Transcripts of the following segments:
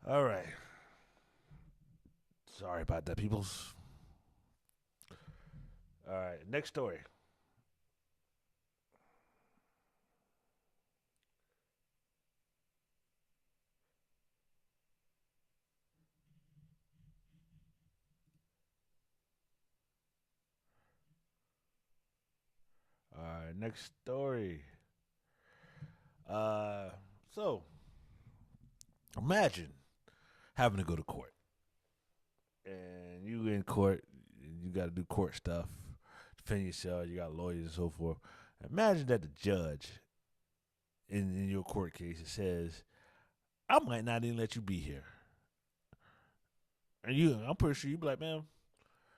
All right. Sorry about that, peoples. All right. Next story. All right. Next story. Uh, so imagine having to go to court, and you in court, and you got to do court stuff, defend yourself. You got lawyers and so forth. Imagine that the judge in your court case says, "I might not even let you be here," and I'm pretty sure you be like, "Man,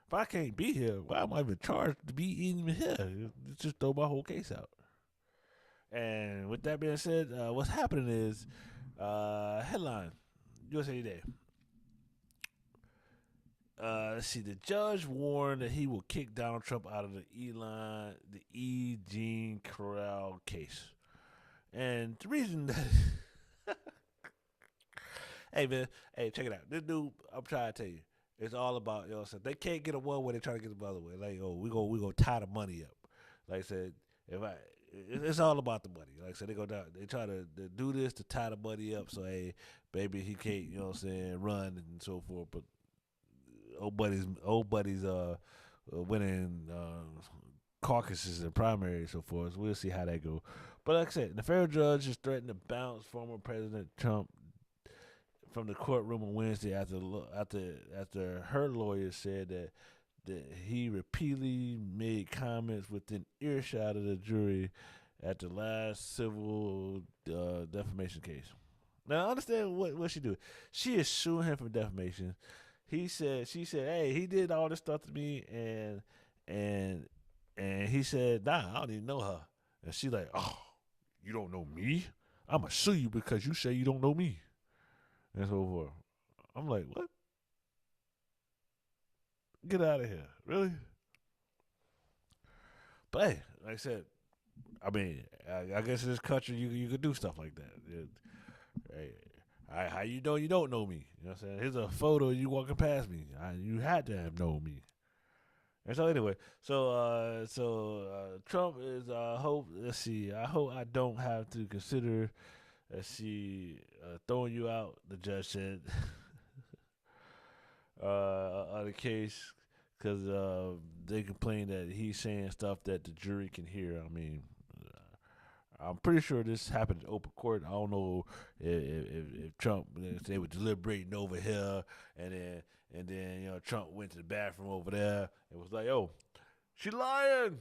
if I can't be here, why am I even charged to be even here? Just throw my whole case out." And with that being said, what's happening is headline USA Today. Let's see. The judge warned that he will kick Donald Trump out of the E. Jean Carroll case. And the reason that, hey man, hey check it out. This dude, I'm trying to tell you, it's all about they can't get a one way, they try to get the other way. Like we gonna tie the money up. Like I said, if I it's all about the money. Like I said, they try to do this to tie the money up. So hey, baby, he can't run and so forth. But old buddies winning caucuses and primaries and so forth. So we'll see how that go. But like I said, the federal judge has threatened to bounce former President Trump from the courtroom on Wednesday after her lawyer said that he repeatedly made comments within earshot of the jury at the last civil defamation case. Now, I understand what she do. She is suing him for defamation. She said, hey, he did all this stuff to me, and and he said, nah, I don't even know her. And she like, oh, you don't know me? I'ma sue you because you say you don't know me, and so forth. I'm like, what? Get out of here, really? But hey, like I said, I mean, I guess in this country you could do stuff like that. Hey, how you know you don't know me? You know what I'm saying? Here's a photo of you walking past me. You had to have known me. And so anyway, Trump is hope. Let's see. I hope I don't have to consider. Let's see, throwing you out. The judge said on the case because they complain that he's saying stuff that the jury can hear. I mean, I'm pretty sure this happened in open court. I don't know if Trump if they were deliberating over here, and then Trump went to the bathroom over there and was like, "Oh, she lying,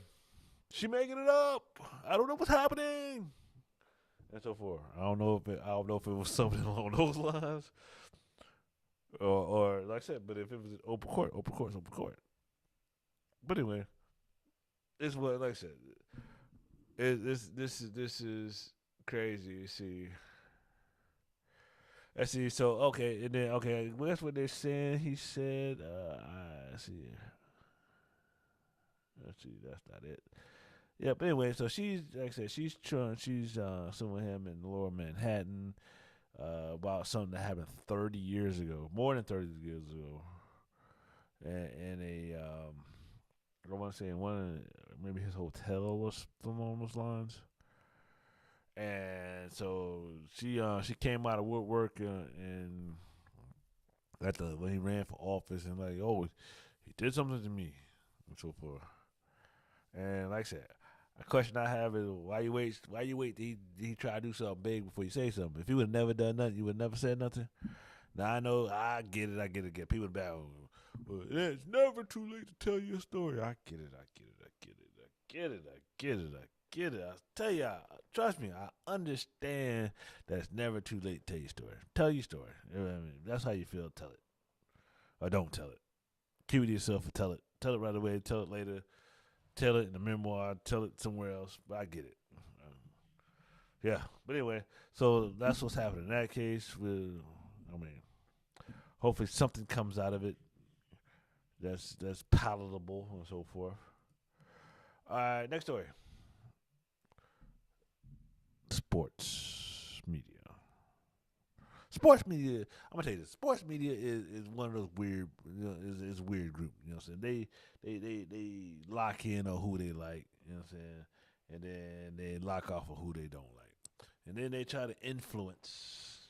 she making it up. I don't know what's happening," and so forth. I don't know if it was something along those lines, or like I said, but if it was open court, open court, open court. But anyway, it's what like I said. This is crazy. You see, I see. So okay, and then okay, well, that's what they're saying. He said, I see. Let's see, that's not it. Yep. Anyway, so she's like I said, she's suing him in Lower Manhattan about something that happened 30 years ago, more than 30 years ago, and a I want to say in maybe his hotel or something along those lines. And so she came out of woodwork and at the when he ran for office and like, oh, he did something to me and so forth. And like I said, a question I have is why you wait till he try to do something big before you say something? If he would have never done nothing, you would have never said nothing. Now I know I get it. People back. Well, it's never too late to tell your story. I get it. I get it. I get it. I get it. I get it. I get it. I tell you, trust me, I understand that it's never too late to tell your story. Tell your story. I mean, that's how you feel. Tell it or don't tell it. Keep it to yourself or tell it. Tell it right away. Tell it later. Tell it in a memoir. Tell it somewhere else. But I get it. Yeah. But anyway, so that's what's happening in that case. I mean, hopefully something comes out of it that's palatable and so forth. All right, next story. Sports media. sports media. I'm gonna tell you this. Sports media is one of those weird, is a weird group. You know what I'm saying? They lock in on who they like. You know what I'm saying? And then they lock off of who they don't like. And then they try to influence.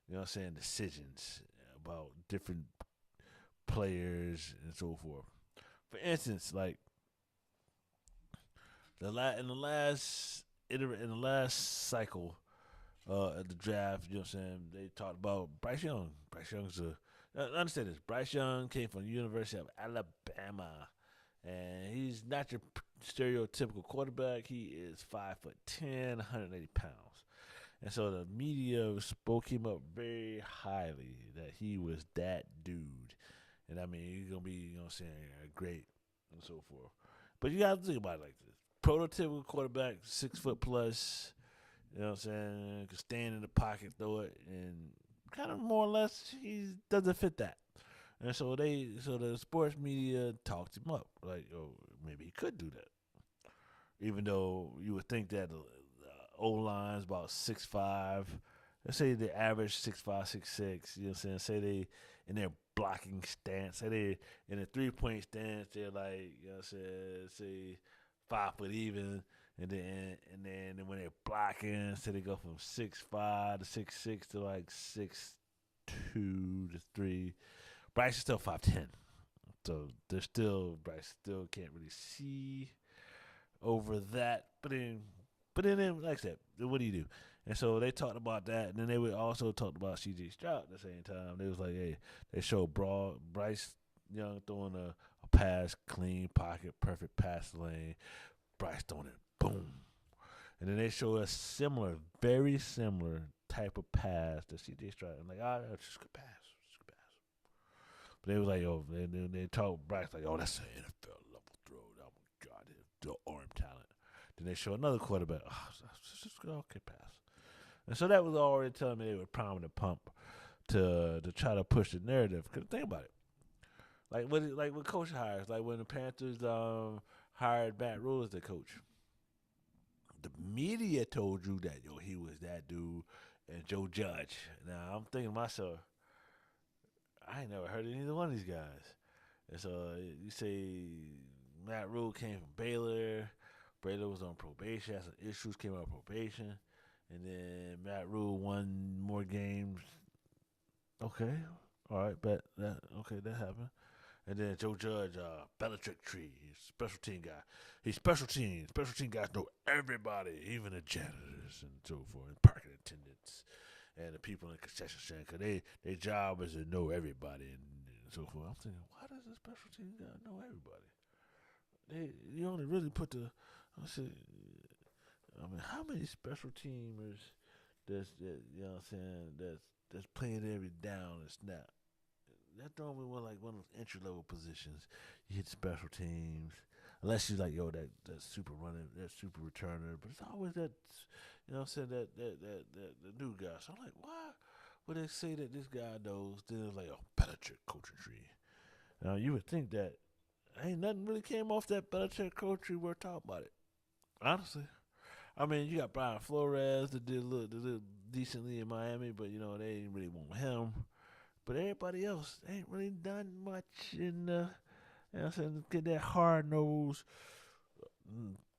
You know what I'm saying? Decisions about different players and so forth. For instance, like in the last cycle at the draft, you know what I'm saying? They talked about Bryce Young. Bryce Young's understand this. Bryce Young came from the University of Alabama, and he's not your stereotypical quarterback. He is 5'10", 180 pounds, and so the media spoke him up very highly that he was that dude, and I mean he's gonna be, you know what I'm saying, great and so forth. But you gotta think about it like this: prototypical quarterback, 6 foot plus. You know what I'm saying? Can stand in the pocket, throw it, and kind of more or less he doesn't fit that. And so the sports media talked him up, like, oh, maybe he could do that. Even though you would think that the O line's about 6'5". Let's say the average 6'5", 6'6". You know what I'm saying? Say they in their blocking stance. Say they in a 3-point stance. They're like, you know what I'm saying? Say 5 foot even. And then when they're blocking, say they go from 6'5" to 6'6" to like 6'2" to 3. Bryce is still 5'10". So Bryce still can't really see over that. But then, like I said, what do you do? And so they talked about that, and then they would also talk about C.J. Stroud at the same time. They was like, hey, they showed Bryce Young throwing a pass, clean pocket, perfect pass lane. Bryce throwing it, boom. And then they show a very similar type of pass to C.J. Stroud. I'm like, that's just a good pass. Just a good pass. But they was like, oh, they told Bryce, like, oh, that's an NFL level throw. Oh, my God, the arm talent. Then they show another quarterback. Oh, it's just an okay pass. And so that was already telling me they were priming the pump to try to push the narrative. Because think about it. Like when coach hires, like when the Panthers hired Matt Rule as the coach. The media told you that he was that dude, and Joe Judge. Now I'm thinking to myself, I ain't never heard of either one of these guys. And so you say Matt Rule came from Baylor. Baylor was on probation, had some issues, came out of probation, and then Matt Rule won more games. Okay, all right, bet that that happened. And then Joe Judge, Belichick tree, he's a special team guy. He's special team. Special team guys know everybody, even the janitors and so forth, and parking attendants, and the people in the concession stand. Cause their job is to know everybody and so forth. I'm thinking, why does a special team guy know everybody? You only really put the. I mean, how many special teamers that you know what I'm saying that's playing every down and snap? That's normally one of those entry level positions. You hit special teams, unless you're like that super running, that super returner. But it's always that, you know, what I'm saying that the new guy. So I'm like, why would they say that this guy knows? Then it's like a Belichick coaching tree. Now you would think that ain't nothing really came off that Belichick coaching tree. We're talking about it, honestly. I mean, you got Brian Flores that did a little decently in Miami, but you know they didn't really want him. But everybody else ain't really done much in the, you know what I'm saying, get that hard nose.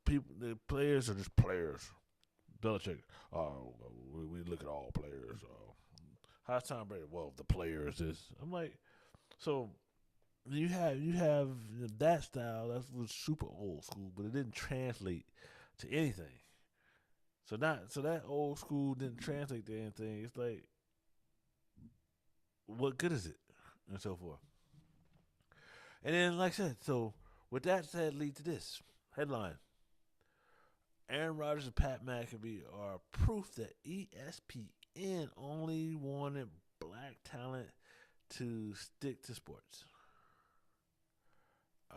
People, the players are just players. Belichick, we look at all players. How's Tom Brady? Well, the players is. I'm like, so you have that style that was super old school, but it didn't translate to anything. So that old school didn't translate to anything. It's like, what good is it, and so forth. And then, like I said, so with that said, lead to this headline: Aaron Rodgers and Pat McAfee are proof that ESPN only wanted black talent to stick to sports.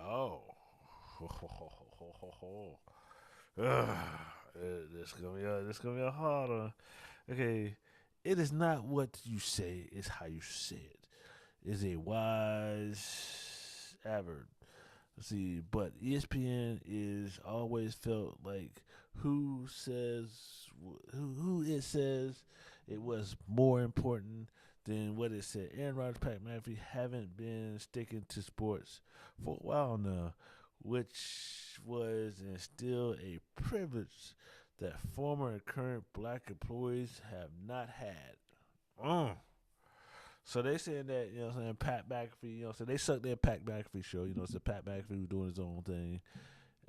Oh, this gonna be a hard one. Okay, it is not what you say; it's how you say it. Is a wise adverb. Let's see, but ESPN is always felt like who says who it says it was more important than what it said. Aaron Rodgers, Pat McAfee haven't been sticking to sports for a while now, which was and still a privilege that former and current black employees have not had. Mm. So they saying that, you know what I'm saying, Pat McAfee, you know what I'm saying, they sucked their Pat McAfee show, you know, so Pat McAfee was doing his own thing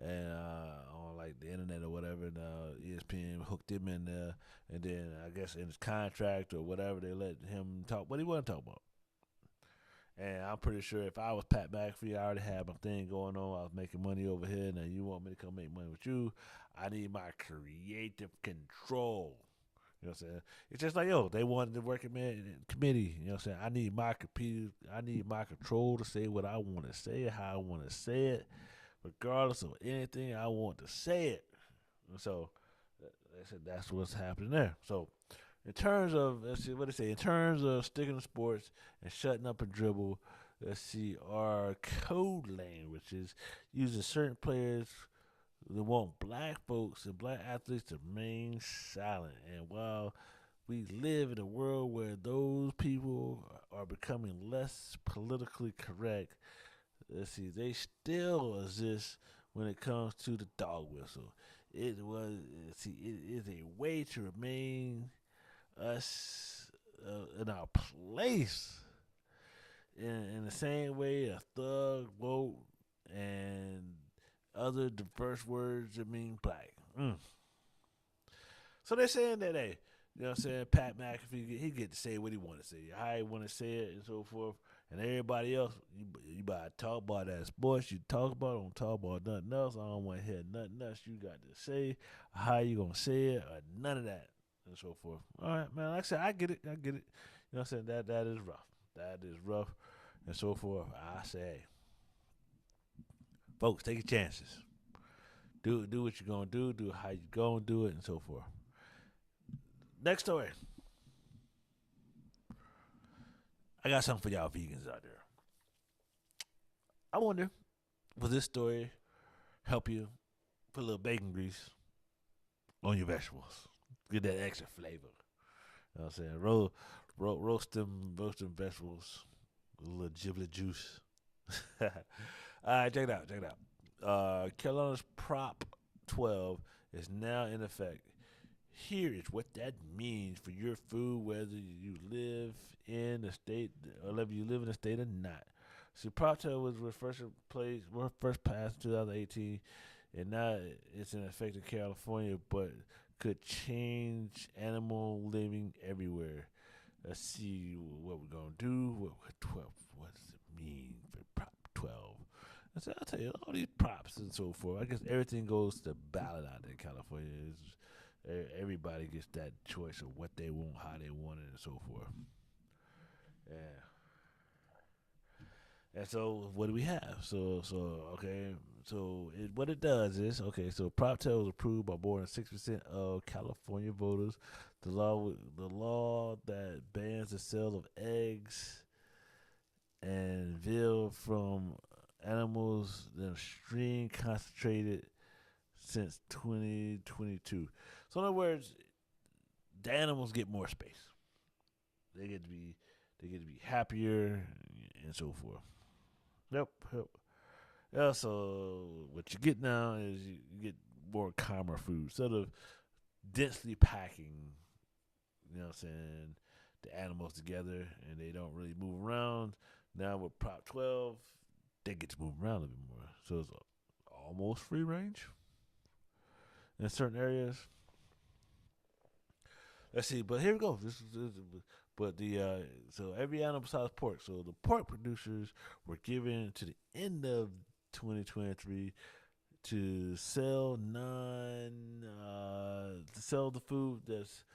and on like the internet or whatever, and ESPN hooked him in there, and then I guess in his contract or whatever, they let him talk what he want to talk about. And I'm pretty sure if I was Pat McAfee, I already had my thing going on. I was making money over here. Now you want me to come make money with you? I need my creative control. You know what I'm saying? It's just like, yo, they wanted the working man committee. You know what I'm saying? I need my computer. I need my control to say what I want to say, how I want to say it, regardless of anything. I want to say it. And so they said that's what's happening there. So in terms of, let's see what they say. In terms of sticking to sports and shutting up and dribble, let's see, our code language is using certain players that want black folks and black athletes to remain silent. And while we live in a world where those people are becoming less politically correct, let's see, they still exist when it comes to the dog whistle. It was, see, it is a way to remain us in our place in the same way a thug, woke, and other diverse words that mean black. So they're saying that, hey, you know what I'm saying, Pat McAfee, he get to say what he want to say, how he want to say it, and so forth. And everybody else, you better talk about that sports. You talk about it, don't talk about nothing else. I don't want to hear nothing else you got to say, how you going to say it, or none of that, and so forth. All right, man, like I said, I get it. You know what I'm saying? That is rough. That is rough, and so forth. I say, hey, folks, take your chances. Do what you're going to do how you going to do it, and so forth. Next story. I got something for y'all vegans out there. I wonder, will this story help you put a little bacon grease on your vegetables? Get that extra flavor. You know what I'm saying? Roast them vegetables with a little giblet juice. All right, check it out. Carolina's Prop 12 is now in effect. Here is what that means for your food, whether you live in the state or whether you live in the state or not. See, Prop 12 was first passed in 2018, and now it's in effect in California, but could change animal living everywhere. Let's see what we're gonna do. What does it mean for Prop 12? I'll tell you all these props and so forth. I guess everything goes to ballot out there in California. Everybody gets that choice of what they want, how they want it, and so forth. Yeah. And so, what do we have? Okay. What it does is, okay. So, Prop 12 was approved by more than 6% of California voters. The law that bans the sale of eggs and veal from animals that are extreme concentrated since 2022. So in other words, the animals get more space. They get to be happier and so forth. Yep. Yeah, so what you get now is you get more calmer food. Instead of densely packing, you know what I'm saying, the animals together and they don't really move around. Now with Prop 12, they get to move around a little bit more. So it's almost free range in certain areas. Let's see, but here we go. But so every animal besides pork. So the pork producers were given to the end of 2023 to sell the food that's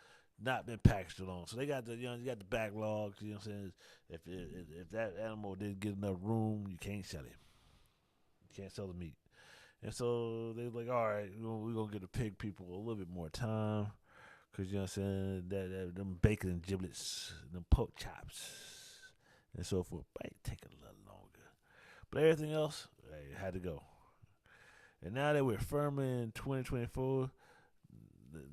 not been packaged along. So they got you got the backlogs. You know what I'm saying? If that animal didn't get enough room, you can't sell it. You can't sell the meat. And so they were like, all right, we're gonna give the pig people a little bit more time. Cause you know what I'm saying, that them bacon and giblets, them pork chops, and so forth might take a little longer. But everything else, hey, had to go. And now that we're firmly in 2024,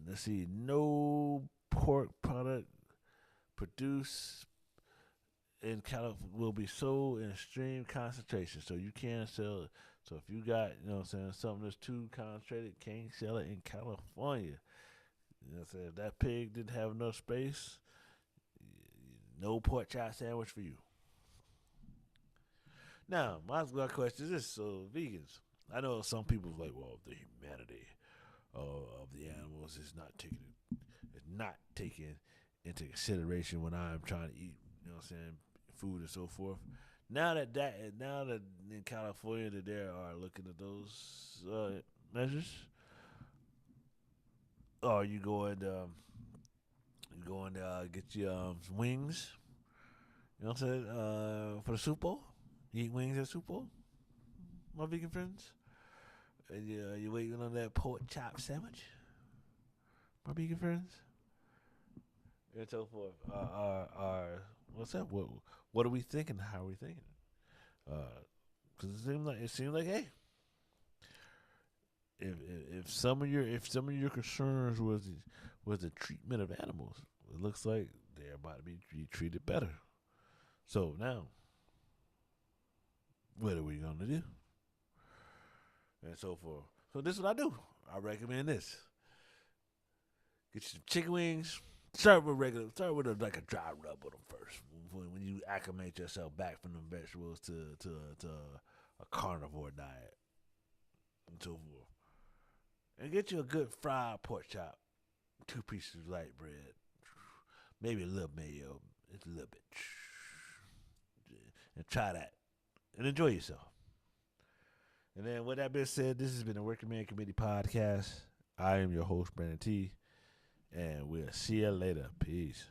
let's see, no pork product produced in California will be sold in extreme concentration, so you can't sell it. So if you got, something that's too concentrated, can't sell it in California. You know what I'm saying? If that pig didn't have enough space, no pork chop sandwich for you. Now, my question is this: so vegans, I know some people like, well, the humanity of the animals is not taken into consideration when I'm trying to eat. You know what I'm saying? Food and so forth. Now that in California that they are looking at those measures, or you going to get your some wings. You know what I'm saying? For the Super Bowl, you eat wings at Super Bowl, my vegan friends. And you waiting on that pork chop sandwich, my vegan friends, and so forth. What's that? What are we thinking? How are we thinking? Because it seems like hey, if some of your concerns was the treatment of animals, it looks like they're about to be treated better. So now, what are we gonna do? And so forth. So this is what I do. I recommend this. Get you some chicken wings. Start with regular. Start with like a dry rub with them first. When you acclimate yourself back from the vegetables to a carnivore diet and so forth, and get you a good fried pork chop, 2 pieces of light bread, maybe a little mayo, just a little bit, and try that and enjoy yourself. And then, with that being said, this has been the Working Man Committee podcast. I am your host, Brandon T, and we'll see you later. Peace.